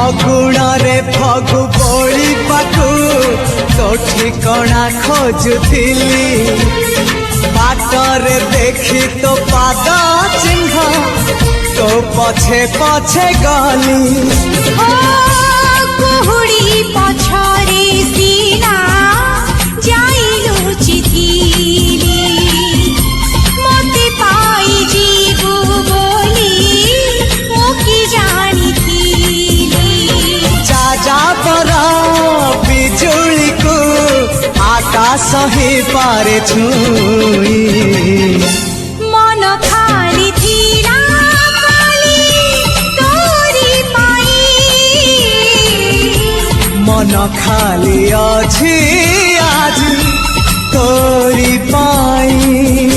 ଫଗୁଣରେ ଫଗୁ ବୋଳିବାକୁ ତୋ ଠିକଣା ଖୋଜୁଥିଲି ବାଟରେ ଦେଖି ତୋ ପାଦ ଚିହ୍ନ ତୋ ପଛେ ପଛେ ଗଲି କୁହୁଡ଼ି ପଛରେ ସିନା ଯାଇ ଲୁଚିଥିଲି ମୋତେ ପାଇଯିବୁ ବୋଲି ମୁଁ କି ଜାଣିଥିଲି ଯାଯାବର ବିଜୁଳିକୁ ଆକାଶ ହିଁ ପାରେ ଛୁଇଁ ମନ ଖାଲି ଥିଲା ଖାଲି ତୋରି ପାଇଁ ମନ ଖାଲି ଅଛି ଆଜି ତୋରି ପାଇଁ।